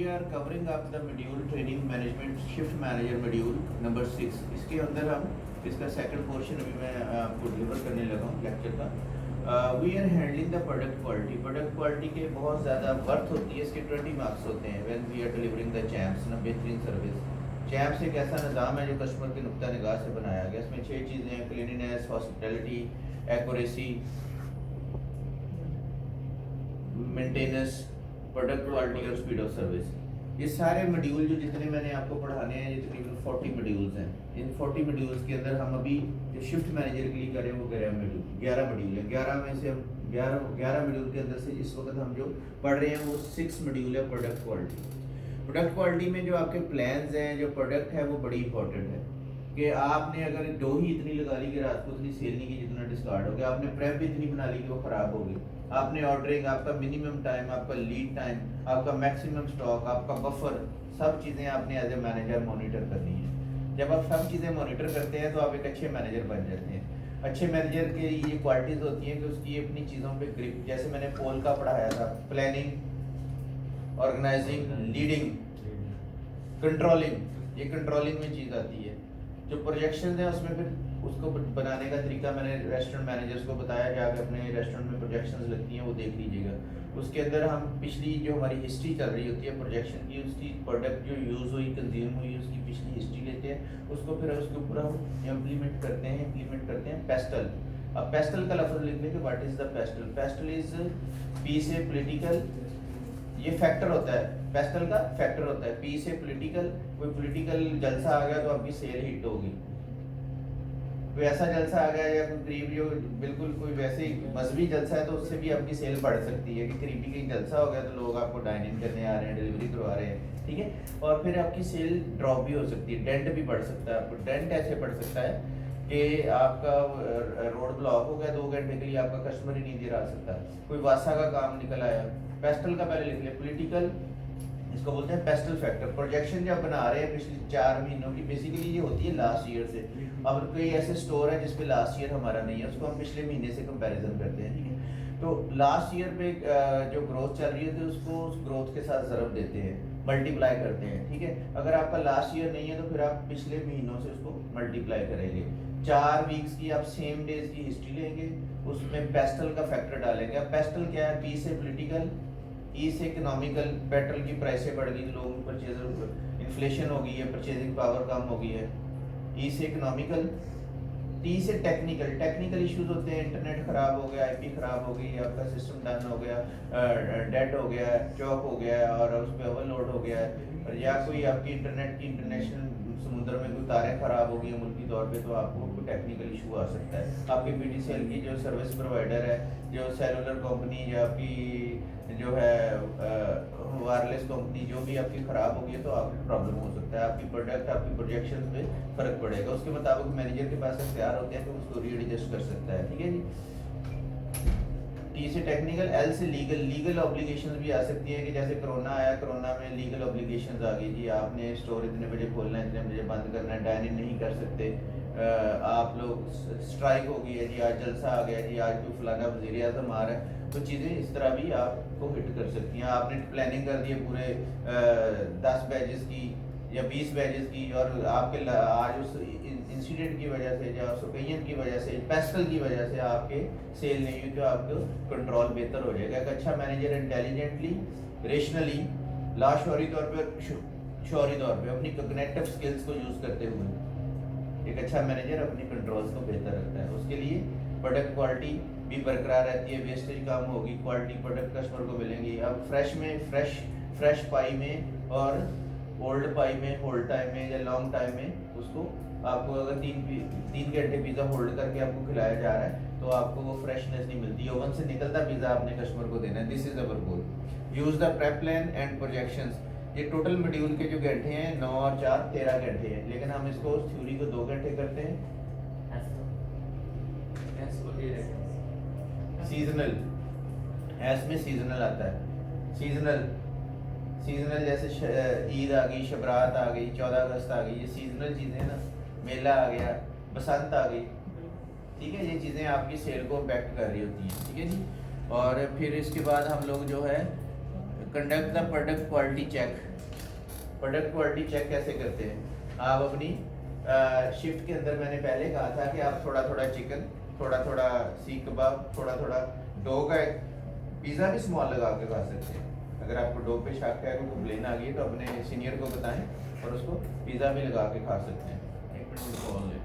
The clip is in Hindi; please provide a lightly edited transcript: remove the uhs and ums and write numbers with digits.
we are covering up the module training management shift manager module number 6। इसके अंदर हम इसका सेकंड पोर्शन अभी मैं आपको डिलीवर करने लगा हूँ लेक्चर का। We are handling the product quality के बहुत ज़्यादा वर्थ होती है, इसके 20 मार्क्स होते हैं when we are delivering the champs ना बेहतरीन सर्विस। चैम्प्स एक ऐसा निज़ाम है जो कस्टमर के नुक्ता निगाह से बनाया गया। इसमें 6 चीज़ें हैं: cleanliness, hospitality, accuracy, maintenance, product quality और स्पीड ऑफ सर्विस। ये सारे मॉड्यूल जो जितने मैंने आपको पढ़ाने हैं, ये तकरीबन 40 मॉड्यूल्स हैं। इन 40 मॉड्यूल्स के अंदर हम अभी जो शिफ्ट मैनेजर के लिए करें वो 11 मॉड्यूल है। 11 में से हम 11 मॉड्यूल के अंदर से इस वक्त हम जो पढ़ रहे हैं वो 6 मॉड्यूल है प्रोडक्ट क्वालिटी में जो आपके प्लान्स हैं, जो प्रोडक्ट है वो बड़ी इंपॉर्टेंट है कि आपने अगर डो ही इतनी लगा ली कि रात को उतनी सेल नहीं की जितना डिस्कार्ड हो गया, आपने प्रेप भी इतनी बना ली कि वो ख़राब हो गई, आपने ऑर्डरिंग, आपका मिनिमम टाइम, आपका लीड टाइम, आपका मैक्सिमम स्टॉक, आपका बफर, सब चीज़ें आपने एज ए मैनेजर मॉनिटर करनी है। जब आप सब चीज़ें मॉनिटर करते हैं तो आप एक अच्छे मैनेजर बन जाते हैं। अच्छे मैनेजर के ये क्वालिटीज़ होती हैं कि उसकी अपनी चीज़ों पे ग्रिप, जैसे मैंने पोल का पढ़ाया था, प्लानिंग, ऑर्गेनाइजिंग, लीडिंग, कंट्रोलिंग, ये कंट्रोलिंग में चीज़ आती है। जो प्रोजेक्शन है उसमें फिर उसको बनाने का तरीका मैंने रेस्टोरेंट मैनेजर्स को बताया कि आप अपने रेस्टोरेंट में प्रोजेक्शंस लगती हैं वो देख लीजिएगा। उसके अंदर हम पिछली जो हमारी हिस्ट्री चल रही होती है प्रोजेक्शन की, उसकी प्रोडक्ट जो यूज़ हुई, कंज्यूम हुई, उसकी पिछली हिस्ट्री लेते हैं, उसको फिर उसके ऊपर हम इम्प्लीमेंट करते हैं पेस्टल। अब पेस्टल का लफ्ज़ लिख लें कि what is the pastel. Pastel is P से पॉलिटिकल, ये फैक्टर होता है, पेस्टल का फैक्टर होता है। पी से पॉलिटिकल, कोई पॉलिटिकल जलसा आ गया तो आपकी सेल हिट होगी। कोई ऐसा जलसा आ गया या कोई करीबी जो बिल्कुल कोई वैसे ही मजहबी जलसा है तो उससे भी आपकी सेल बढ़ सकती है कि करीबी कहीं जलसा हो गया तो लोग आपको डाइन इन करने आ रहे हैं, डिलीवरी करवा रहे हैं, ठीक है। और फिर आपकी सेल ड्रॉप भी हो सकती है, डेंट भी बढ़ सकता है। आपको डेंट ऐसे बढ़ सकता है कि आपका रोड ब्लॉक हो गया, 2 घंटे के लिए आपका कस्टमर ही नहीं दे रहा सकता, कोई वासा का काम निकल आया। पेस्टल का पहले लिख ले, पॉलिटिकल, इसको बोलते हैं पेस्टल फैक्टर। प्रोजेक्शन जब बना रहे हैं पिछले 4 महीनों की, बेसिकली ये होती है लास्ट ईयर से। अब कोई ऐसे स्टोर है जिसपे लास्ट ईयर हमारा नहीं है, उसको हम पिछले महीने से कंपैरिजन करते हैं, ठीक है। तो लास्ट ईयर पे जो ग्रोथ चल रही है तो उसको उस ग्रोथ के साथ ज़रब देते हैं, मल्टीप्लाई करते हैं, ठीक है। अगर आपका लास्ट ईयर नहीं है तो फिर आप पिछले महीनों से उसको मल्टीप्लाई करेंगे। 4 वीक्स की आप सेम डेज की हिस्ट्री लेंगे, उसमें पेस्टल का फैक्टर डालेंगे। अब पेस्टल क्या है? पी से पॉलिटिकल, ई से इकोनॉमिकल, पेट्रोल की प्राइसें बढ़ गई, लोगों की परचेज, इन्फ्लेशन हो गई है, परचेजिंग पावर कम हो गई है। ई से इकोनॉमिकल, टी से टेक्निकल इश्यूज होते हैं, इंटरनेट ख़राब हो गया, आईपी ख़राब हो गई, आपका सिस्टम डाउन हो गया, डेड हो गया, चौक हो गया और उस पर ओवरलोड हो गया है, या कोई आपकी इंटरनेट की इंटरनेशनल समुद्र में कोई तारें ख़राब हो गई मुल्की तौर पे तो आपको कोई टेक्निकल इशू आ सकता है। आपकी बीटीसीएल की जो सर्विस प्रोवाइडर है, जो सेलुलर कंपनी या आपकी जो है वायरलेस कंपनी जो भी आपकी ख़राब होगी तो आपको प्रॉब्लम हो सकता है। आपकी प्रोडक्ट, आपकी प्रोजेक्शन पे फ़र्क पड़ेगा। उसके मुताबिक मैनेजर के पास इख्तियार होते हैं तो उसको रीएडजस्ट कर सकता है, ठीक है जी। टी से टेक्निकल, एल से लीगल ऑब्लिगेशंस भी आ सकती है कि जैसे कोरोना आया, कोरोना में लीगल ऑब्लिगेशंस आ गई जी, आपने स्टोर इतने बजे खोलना है, इतने बजे बंद करना है, डाइन इन नहीं कर सकते, आप लोग स्ट्राइक हो गई है जी, आज जलसा आ गया जी, आज कोई फलाना वज़ीर आज़म आ रहा है, तो चीज़ें इस तरह भी आपको हिट कर सकती हैं। आपने प्लानिंग कर दी है पूरे 10 बैचेस की या 20 बैचेस की और आपके आज उस इंसिडेंट की वजह से या उस ओकेजन की वजह से, पेस्टल की वजह से आपके सेल नहीं हुई तो आपको कंट्रोल बेहतर हो जाएगा। एक अच्छा मैनेजर इंटेलिजेंटली, रेशनली, लाशौरी तौर पर, शौरी तौर पे अपनी कॉग्निटिव स्किल्स को यूज़ करते हुए एक अच्छा मैनेजर अपनी कंट्रोल्स को बेहतर रखता है। उसके लिए प्रोडक्ट क्वालिटी भी बरकरार रहती है, वेस्टेज कम होगी, क्वालिटी प्रोडक्ट कस्टमर को मिलेंगी। अब फ्रेश पाई में और ओल्ड पाई में, होल्ड टाइम में या लॉन्ग टाइम में उसको आपको अगर 3 घंटे पिज़्ज़ा होल्ड करके आपको खिलाया जा रहा है तो आपको वो फ्रेशनेस नहीं मिलती। ओवन से निकलता पिज़्ज़ा आपने कस्टमर को देना है। This is our goal. Use the prep plan and projections. ये टोटल मॉड्यूल के जो घंटे हैं 9 और 4 13 घंटे हैं, लेकिन हम इसको थ्योरी को 2 घंटे करते हैं। सीजनल, एस में सीजनल आता है। सीजनल जैसे ईद आ गई, शबरात आ गई, 14 अगस्त आ गई, ये सीजनल चीज़ें ना, मेला आ गया, बसंत आ गई, ठीक है। ये चीज़ें आपकी सेल को इम्पैक्ट कर रही होती हैं, ठीक है जी। और फिर इसके बाद हम लोग जो है conduct the product quality check. Product quality check कैसे करते हैं? आप अपनी शिफ्ट के अंदर मैंने पहले कहा था कि आप थोड़ा थोड़ा चिकन, थोड़ा थोड़ा सीख कबाब, थोड़ा थोड़ा डो का पिज़्ज़ा भी स्मॉल लगा के खा सकते हैं। अगर आपको डो पे शक है, कोई कंप्लेन आ गई है तो अपने सीनियर को बताएं और उसको पिज़्ज़ा भी लगा के खा सकते हैं। एक मिनट कॉल ले।